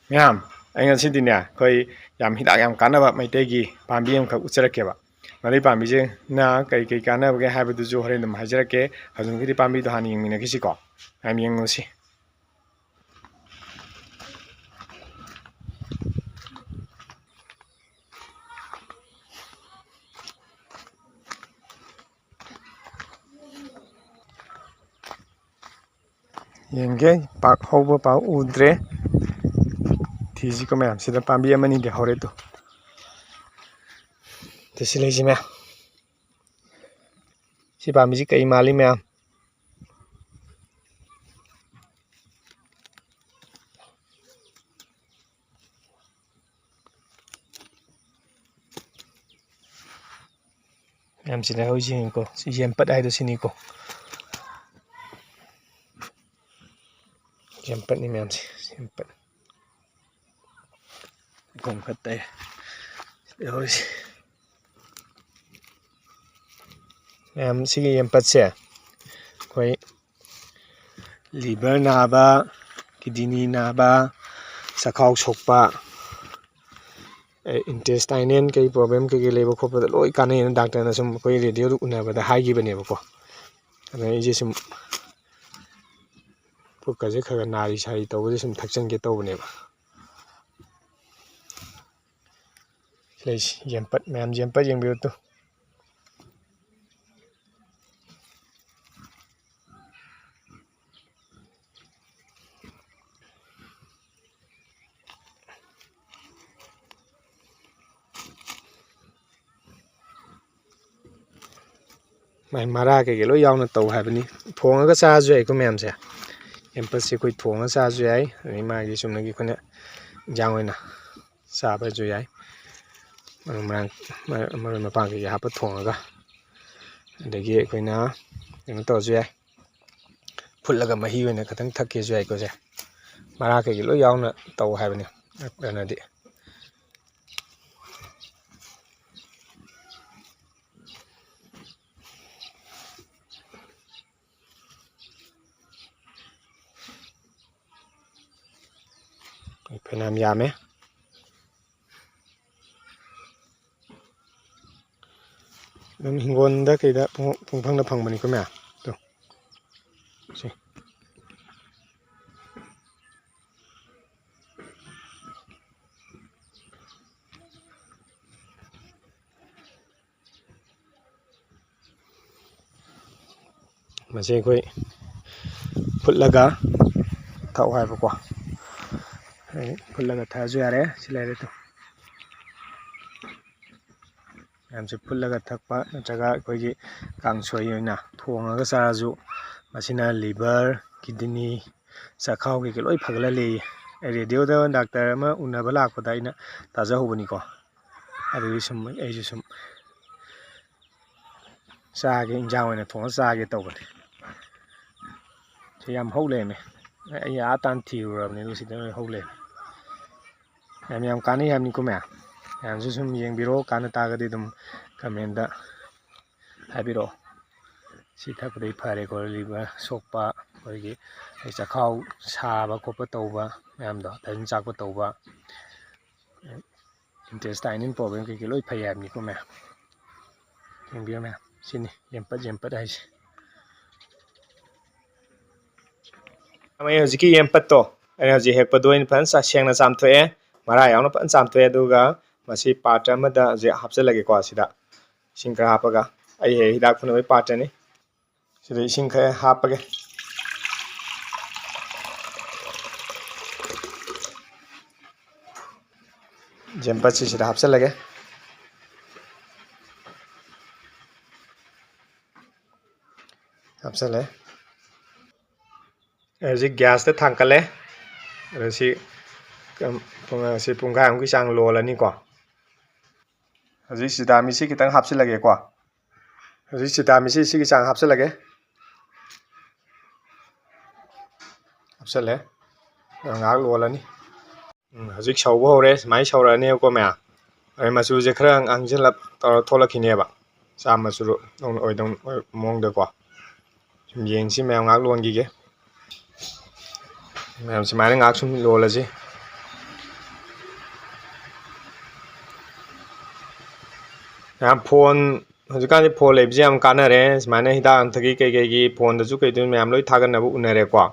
ꯃꯌꯥꯝ ꯑꯩ ꯉꯁꯤꯗꯤꯅꯦ ꯑꯩꯈꯣꯏ ꯌꯥꯝ ꯍꯤꯗꯥꯛ ꯌꯥꯝ ꯀꯥꯟꯅꯕ ꯃꯩꯇꯩꯒꯤ ꯄꯥꯝꯕꯤ ꯑꯃꯈꯛ ꯎꯠꯆꯔꯛꯀꯦꯕ ꯃꯗꯨꯏ ꯄꯥꯝꯕꯤꯁꯤꯅ ꯀꯩ ꯀꯥꯟꯅꯕꯒꯦ ꯍꯥꯏꯕꯗꯨꯁꯨ ꯍꯣꯔꯦꯟ ꯑꯗꯨꯝ ꯍꯥꯏꯖꯔꯛꯀꯦ ꯍꯧꯖꯤꯛꯀꯤꯗꯤ ꯄꯥꯝꯕꯤꯗꯣ ꯍꯥꯟꯅ ꯌꯦꯡꯃꯤꯟꯅꯈꯤꯁꯤꯀꯣ ꯃꯌꯥꯝ ꯌꯦꯡꯉꯨꯁꯤ ꯌꯦꯡꯒꯦ ꯄꯥꯛ ꯍꯧꯕ ꯄꯥꯛ ꯎꯗ꯭ꯔꯦ ꯊꯤꯁꯤꯀꯣ ꯃꯌꯥꯝ ꯁꯤꯗ ꯄꯥꯝꯕꯤ ꯑꯃꯅꯤꯗꯤ ꯍꯧꯔꯦ ꯇꯨ ꯁꯤ ꯂꯩꯁꯤ ꯃꯌꯥꯝ ꯁꯤ ꯄꯥꯝꯕꯤꯁꯤ ꯀꯩ ꯃꯥꯜꯂꯤ ꯃꯌꯥꯝ ꯃꯌꯥꯝ ꯁꯤꯗ ꯍꯧꯖꯤꯛꯀꯣ ꯁꯤ ꯌꯦꯝꯄꯠ ꯍꯥꯏꯗꯣ ꯁꯤꯅꯤꯀꯣ ꯌꯦꯝꯄꯠꯅꯤ ꯃꯌꯥꯝꯁꯦ ꯌꯦꯝꯄꯠ ꯃꯈꯣꯡ ꯈꯔ ꯇꯩ ꯁꯤꯗ ꯍꯧꯔꯤꯁꯤ ꯃꯌꯥꯝ ꯁꯤꯒꯤ ꯌꯦꯝꯄꯠꯁꯦ ꯑꯩꯈꯣꯏ ꯂꯤꯚꯔ ꯅꯥꯕ ꯀꯤꯗꯤꯅꯤ ꯅꯥꯕ ꯆꯈꯥꯎ ꯁꯣꯛꯄ ꯏꯟꯇꯦꯁꯇꯥꯏꯅꯦꯜ ꯀꯩ ꯄ꯭ꯔꯣꯕ꯭ꯂꯦꯝ ꯀꯩꯀꯩ ꯂꯩꯕ ꯈꯣꯠꯄꯗ ꯂꯣꯏ ꯀꯥꯟꯅꯩꯅ ꯗꯥꯛꯇꯔꯅ ꯁꯨꯝ ꯑꯩꯈꯣꯏ ꯔꯦꯗꯤꯑꯣꯗ ꯎꯅꯕꯗ ꯍꯥꯏꯈꯤꯕꯅꯦꯕꯀꯣ ꯑꯗꯨꯅ ꯑꯩꯁꯦ ꯁꯨꯝ ꯄꯨꯛꯀꯁꯦ ꯈꯔ ꯈꯔ ꯅꯥꯔꯤ ꯁꯥꯔꯤ ꯇꯧꯕꯁꯦ ꯁꯨꯝ ꯊꯛꯆꯟꯒꯦ ꯇꯧꯕꯅꯦꯕ ꯂꯩꯁꯤ ꯌꯦꯝꯄꯠ ꯃꯌꯥꯝ ꯌꯦꯝꯄꯠ ꯌꯦꯡꯕꯤꯌꯨ ꯇꯨ ꯃꯥꯏ ꯃꯔꯥ ꯀꯩꯀꯩ ꯂꯣꯏ ꯌꯥꯎꯅ ꯇꯧ ꯍꯥꯏꯕꯅꯤ ꯊꯣꯡꯉꯒ ꯆꯥꯔꯁꯨ ꯌꯥꯏꯀꯣ ꯃꯌꯥꯝꯁꯦ ꯌꯦꯝꯄꯠꯁꯦ ꯑꯩꯈꯣꯏ ꯊꯣꯡꯉꯒ ꯆꯥꯔꯁꯨ ꯌꯥꯏ ꯑꯗꯩ ꯃꯥꯒꯤ ꯆꯨꯝꯅꯒꯤ ꯑꯩꯈꯣꯏꯅ ꯏꯟꯖꯥꯡ ꯑꯣꯏꯅ ꯆꯥꯕꯁꯨ ꯌꯥꯏ ꯃꯔꯣꯏ ꯃꯄꯥꯡ ꯀꯩꯀꯩ ꯍꯥꯞꯄ ꯊꯣꯡꯉꯒ ꯑꯗꯒꯤ ꯑꯩꯈꯣꯏꯅ ꯀꯩꯅꯣ ꯇꯧꯔꯁꯨ ꯌꯥꯏ ꯐꯨꯠꯂꯒ ꯃꯍꯤ ꯑꯣꯏꯅ ꯈꯤꯇꯪ ꯊꯛꯀꯦꯁꯨ ꯌꯥꯏꯀꯣ ꯁꯦ ꯃꯔꯥ ꯀꯩꯀꯩ ꯂꯣꯏ ꯌꯥꯎꯅ ꯇꯧ ꯍꯥꯏꯕꯅꯤ ꯗꯥꯛꯇꯔꯅꯗꯤ ꯐꯅꯌꯥꯝ ꯌꯥꯝꯃꯦ ꯑꯗꯨꯝ ꯍꯤꯡꯒꯣꯜꯗ ꯀꯩꯗ ꯄꯨꯡꯐꯪꯗ ꯐꯪꯕꯅꯤꯀꯣ ꯃꯌꯥꯝ ꯑꯗꯣ ꯁꯤ ꯃꯁꯤ ꯑꯩꯈꯣꯏ ꯐꯨꯠꯂꯒ ꯊꯛꯑꯣ ꯍꯥꯏꯕꯀꯣ ꯐꯨꯠꯂꯒ ꯊꯛꯑꯁꯨ ꯌꯥꯔꯦ ꯁꯤ ꯂꯩꯔꯦ ꯇꯨ ꯃꯌꯥꯝꯁꯦ ꯐꯨꯠꯂꯒ ꯊꯛꯄ ꯅꯠꯇ꯭ꯔꯒ ꯑꯩꯈꯣꯏꯒꯤ ꯀꯥꯡꯁꯣꯏ ꯑꯣꯏꯅ ꯊꯣꯡꯉꯒ ꯆꯥꯔꯁꯨ ꯃꯁꯤꯅ ꯂꯤꯚꯔ ꯀꯤꯗꯅꯤ ꯆꯈꯥꯎ ꯀꯩꯀꯩ ꯂꯣꯏ ꯐꯒꯠꯍꯜꯂꯦꯌꯦ ꯔꯦꯗꯤꯑꯣꯗ ꯗꯥꯛꯇꯔ ꯑꯃ ꯎꯅꯕ ꯂꯥꯛꯄꯗ ꯑꯩꯅ ꯇꯥꯖꯍꯧꯕꯅꯤꯀꯣ ꯑꯗꯨꯒꯤ ꯁꯨꯝ ꯑꯩꯁꯨ ꯁꯨꯝ ꯆꯥꯒꯦ ꯏꯟꯖꯥꯡ ꯑꯣꯏꯅ ꯊꯣꯡꯉꯒ ꯆꯥꯒꯦ ꯇꯧꯕꯅꯤ ꯁꯤ ꯌꯥꯝ ꯍꯧ ꯂꯩꯔꯝꯃꯦ ꯑꯩ ꯑꯥ ꯇꯥꯟ ꯊꯤꯔꯨꯔꯕꯅꯤ ꯑꯗꯨ ꯁꯤꯗ ꯂꯣꯏ ꯍꯧ ꯂꯩꯔꯝꯃꯦ ꯌꯥꯝ ꯀꯥꯟꯅꯩ ꯍꯥꯏꯕꯅꯤꯀꯣ ꯃꯌꯥꯝꯁꯨ ꯁꯨꯝ ꯌꯦꯡꯕꯤꯔꯛꯑꯣ ꯀꯥꯟꯅ ꯇꯥꯔꯒꯗꯤ ꯑꯗꯨꯝ ꯀꯃꯦꯟꯗ ꯍꯥꯏꯕꯤꯔꯛꯑꯣ ꯁꯤ ꯊꯛꯄꯗꯒꯤ ꯐꯔꯦꯀꯣ ꯂꯤꯚꯔ ꯁꯣꯛꯄ ꯑꯩꯈꯣꯏꯒꯤ ꯆꯈꯥꯎ ꯁꯥꯕ ꯈꯣꯠꯄ ꯇꯧꯕ ꯃꯌꯥꯝꯗꯣ ꯇꯟ ꯆꯥꯛꯄ ꯇꯧꯕ ꯏꯟꯇꯦꯁꯇꯥꯏꯅꯤꯟ ꯄ꯭ꯔꯣꯕ꯭ꯂꯦꯝ ꯀꯩꯀꯩ ꯂꯣꯏ ꯐꯩ ꯍꯥꯏꯕꯅꯤꯀꯣ ꯃꯌꯥꯝ ꯌꯦꯡꯕꯤꯌꯨ ꯃꯌꯥꯝ ꯁꯤꯅꯤ ꯌꯦꯝꯄꯠ ꯍꯥꯏꯁꯦ ꯑꯩ ꯍꯧꯖꯤꯛꯀꯤ ꯌꯦꯝꯄꯠꯇꯣ ꯑꯩꯅ ꯍꯧꯖꯤꯛ ꯍꯦꯛꯄꯗꯣ ꯑꯩꯅ ꯐꯖꯅ ꯁꯦꯡꯅ ꯆꯥꯝꯊꯣꯛꯑꯦ ꯃꯔꯥ ꯌꯥꯎꯅ ꯐꯖꯅ ꯆꯥꯝꯊꯣꯛꯑꯦ ꯑꯗꯨꯒ ꯃꯁꯤ ꯄꯥꯇ꯭ꯔ ꯑꯃꯗ ꯍꯧꯖꯤꯛ ꯍꯥꯞꯆꯤꯜꯂꯒꯦꯀꯣ ꯁꯤꯗ ꯏꯁꯤꯡ ꯈꯔ ꯍꯥꯞꯄꯒ ꯑꯩ ꯍꯦꯛ ꯍꯤꯗꯥꯛ ꯐꯨꯅꯕꯒꯤ ꯄꯥꯇ꯭ꯔꯅꯤ ꯁꯤꯗ ꯏꯁꯤꯡ ꯈꯔ ꯍꯥꯞꯄꯒꯦ ꯌꯦꯝꯄꯠꯁꯤ ꯁꯤꯗ ꯍꯥꯞꯆꯤꯜꯂꯒꯦ ꯍꯥꯞꯆꯤꯜꯂꯦ ꯍꯧꯖꯤꯛ ꯒ꯭ꯌꯥꯁꯇ ꯊꯥꯡꯀꯠꯂꯦ ꯑꯗꯣ ꯁꯤ ꯄꯨꯡꯈꯥꯏꯃꯨꯛꯀꯤ ꯆꯥꯡ ꯂꯣꯜꯂꯅꯤꯀꯣ ꯍꯧꯖꯤꯛ ꯁꯤꯗꯥꯃꯤꯁꯤ ꯈꯤꯇꯪ ꯍꯥꯞꯆꯤꯜꯂꯒꯦꯀꯣ ꯍꯧꯖꯤꯛ ꯁꯤꯗꯥꯃꯤꯁꯤ ꯁꯤꯒꯤ ꯆꯥꯡ ꯍꯥꯞꯆꯤꯜꯂꯒꯦ ꯍꯥꯞꯆꯤꯜꯂꯦ ꯉꯥꯏꯍꯥꯛ ꯂꯣꯜꯂꯅꯤ ꯍꯧꯖꯤꯛ ꯁꯧꯕ ꯍꯧꯔꯦ ꯁꯨꯃꯥꯏꯅ ꯁꯧꯔꯛꯑꯅꯦꯕꯀꯣ ꯃꯌꯥꯝ ꯑꯗꯩ ꯃꯆꯨꯁꯦ ꯈꯔ ꯉꯥꯡꯁꯤꯜꯂꯞ ꯇꯧꯔ ꯊꯣꯛꯂꯛꯈꯤꯅꯦꯕ ꯆꯥ ꯃꯆꯨ ꯑꯣꯏꯗꯧ ꯃꯑꯣꯡꯗꯀꯣ ꯁꯨꯝ ꯌꯦꯡꯁꯤ ꯃꯌꯥꯝ ꯉꯥꯏꯍꯥꯛ ꯂꯣꯟꯈꯤꯒꯦ ꯃꯌꯥꯝ ꯁꯨꯃꯥꯏꯅ ꯉꯥꯏꯍꯥꯛ ꯁꯨꯝ ꯂꯣꯜꯂꯁꯤ ꯌꯥꯝ ꯐꯣꯟ ꯍꯧꯖꯤꯛꯀꯥꯟꯗꯤ ꯐꯣꯟ ꯂꯩꯕꯁꯦ ꯌꯥꯝ ꯀꯥꯟꯅꯔꯦ ꯁꯨꯃꯥꯏꯅ ꯍꯤꯗꯥꯛ ꯂꯥꯡꯊꯛꯀꯤ ꯀꯩꯀꯩꯒꯤ ꯐꯣꯟꯗꯁꯨ ꯀꯩꯗꯁꯨ ꯃꯌꯥꯝ ꯂꯣꯏ ꯊꯥꯒꯠꯅꯕ ꯎꯅꯔꯦꯀꯣ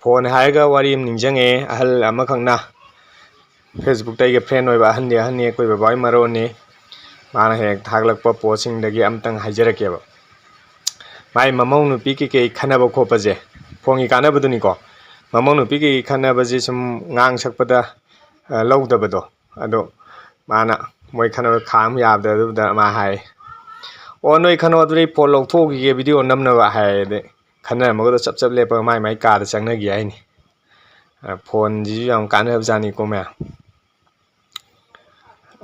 ꯐꯣꯟ ꯍꯥꯏꯔꯒ ꯋꯥꯔꯤ ꯑꯃ ꯅꯤꯡꯁꯤꯡꯉꯦ ꯑꯍꯜ ꯑꯃꯈꯛꯅ ꯐꯦꯁꯕꯨꯛꯇ ꯑꯩꯒ ꯐ꯭ꯔꯦꯟ ꯑꯣꯏꯕ ꯑꯍꯟꯗꯤ ꯑꯍꯟꯅꯤ ꯑꯩꯈꯣꯏ ꯕꯕꯥꯒꯤ ꯃꯔꯣꯟꯅꯤ ꯃꯥꯅ ꯍꯦꯛ ꯊꯥꯒꯠꯂꯛꯄ ꯄꯣꯠꯁꯤꯡꯗꯒꯤ ꯑꯝꯇꯪ ꯍꯥꯏꯖꯔꯛꯀꯦꯕ ꯃꯥꯏ ꯃꯃꯧ ꯅꯨꯄꯤ ꯀꯩꯀꯩ ꯈꯟꯅꯕ ꯈꯣꯠꯄꯁꯦ ꯐꯣꯟꯒꯤ ꯀꯥꯟꯅꯕꯗꯨꯅꯤꯀꯣ ꯃꯃꯧ ꯅꯨꯄꯤ ꯀꯩꯀꯩ ꯈꯟꯅꯕꯁꯦ ꯁꯨꯝ ꯉꯥꯡ ꯁꯛꯄꯗ ꯂꯧꯗꯕꯗꯣ ꯑꯗꯣ ꯃꯥꯅ ꯃꯣꯏ ꯈꯟꯅꯕ ꯈꯥꯝ ꯌꯥꯗꯕꯗꯨꯗ ꯃꯥ ꯍꯥꯏ ꯑꯣ ꯅꯣꯏ ꯈꯟꯅꯣ ꯑꯗꯨꯗꯤ ꯐꯣꯟ ꯂꯧꯊꯣꯛꯈꯤꯒꯦ ꯚꯤꯗꯤꯑꯣ ꯅꯝꯅꯕ ꯍꯥꯏꯔꯗꯤ ꯈꯟꯅꯔꯝꯃꯒꯗꯣ ꯆꯞ ꯆꯞ ꯂꯦꯞꯄꯒ ꯃꯥꯏ ꯃꯥꯏ ꯀꯥꯗ ꯆꯪꯅꯈꯤ ꯍꯥꯏꯅꯤ ꯐꯣꯟꯁꯤꯁꯨ ꯌꯥꯝ ꯀꯥꯟꯅꯕꯖꯥꯠꯅꯤꯀꯣ ꯃꯌꯥꯝ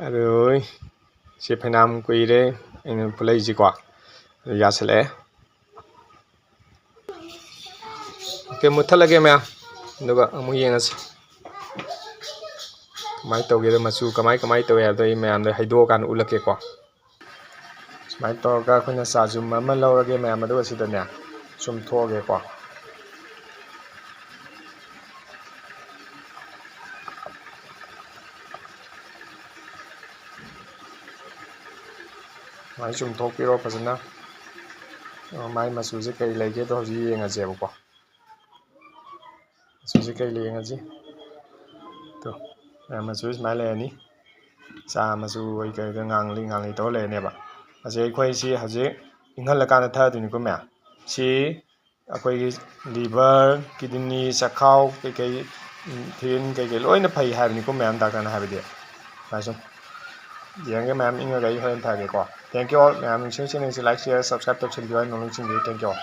ꯑꯗꯨ ꯁꯤ ꯐꯩꯅꯥꯝ ꯀꯨꯏꯔꯦ ꯑꯩꯅ ꯄꯨꯜꯂꯛꯏꯁꯤꯀꯣ ꯌꯥꯁꯜꯂꯛꯑꯦ ꯑꯣꯀꯦ ꯃꯨꯠꯊꯠꯂꯒꯦ ꯃꯌꯥꯝ ꯑꯗꯨꯒ ꯑꯃꯨꯛ ꯌꯦꯡꯉꯁꯤ ꯀꯃꯥꯏꯅ ꯇꯧꯒꯦꯗ ꯃꯆꯨ ꯀꯃꯥꯏꯅ ꯇꯧꯋꯦ ꯍꯥꯏꯕꯗꯣ ꯑꯩ ꯃꯌꯥꯝꯗ ꯍꯩꯗꯣꯛꯑꯀꯥꯟꯗ ꯎꯠꯂꯛꯀꯦꯀꯣ ꯁꯨꯃꯥꯏꯅ ꯇꯧꯔꯒ ꯑꯩꯈꯣꯏꯅ ꯆꯥꯖꯨꯝ ꯑꯃ ꯂꯧꯔꯒꯦ ꯃꯌꯥꯝ ꯑꯗꯨꯒ ꯁꯤꯗꯅꯦ ꯆꯨꯝꯊꯣꯛꯑꯒꯦꯀꯣ ꯁꯨꯃꯥꯏꯅ ꯆꯨꯝꯊꯣꯛꯄꯤꯔꯣ ꯐꯖꯅ ꯃꯥꯏ ꯃꯆꯨꯁꯦ ꯀꯔꯤ ꯂꯩꯒꯦꯗꯣ ꯍꯧꯖꯤꯛ ꯌꯦꯡꯉꯁꯦꯕꯀꯣ ꯃꯆꯨꯁꯦ ꯀꯔꯤ ꯌꯦꯡꯉꯁꯤ ꯃꯆꯨ ꯁꯨꯃꯥꯏꯅ ꯂꯩꯔꯅꯤ ꯆꯥ ꯃꯆꯨ ꯑꯣꯏ ꯀꯩꯗ ꯉꯥꯡꯂꯤ ꯇꯧꯔ ꯂꯩꯔꯅꯦꯕ ꯃꯁꯤ ꯑꯩꯈꯣꯏꯁꯤ ꯍꯧꯖꯤꯛ ꯏꯪꯍꯜꯂꯀꯥꯟꯗ ꯊꯛꯑꯗꯣꯏꯅꯤꯀꯣ ꯃꯌꯥꯝ ꯁꯤ ꯑꯩꯈꯣꯏꯒꯤ ꯂꯤꯚꯔ ꯀꯤꯗꯅꯤ ꯆꯈꯥꯎ ꯀꯩꯀꯩ ꯊꯤꯟ ꯀꯩꯀꯩ ꯂꯣꯏꯅ ꯐꯩ ꯍꯥꯏꯕꯅꯤꯀꯣ ꯃꯌꯥꯝ ꯗꯥꯛꯇꯔꯅ ꯍꯥꯏꯕꯗꯤ ꯁꯨꯝ ꯌꯦꯡꯉꯒ ꯃꯌꯥꯝ ꯏꯪꯉꯒ ꯑꯩ ꯍꯣꯔꯦꯟ ꯊꯛꯑꯒꯦꯀꯣ ꯊꯦꯡꯛ ꯌꯨ ꯑꯣꯜ ꯃꯌꯥꯝ ꯅꯨꯡꯁꯤꯡꯁꯤ ꯂꯥꯏꯛ ꯁꯤꯌꯔ ꯁꯕꯁꯀ꯭ꯔꯥꯏꯕ ꯇꯧꯁꯤꯟꯕꯤꯌꯨ ꯅꯣꯡ ꯊꯦꯡꯛ ꯌꯨ ꯑꯣꯜ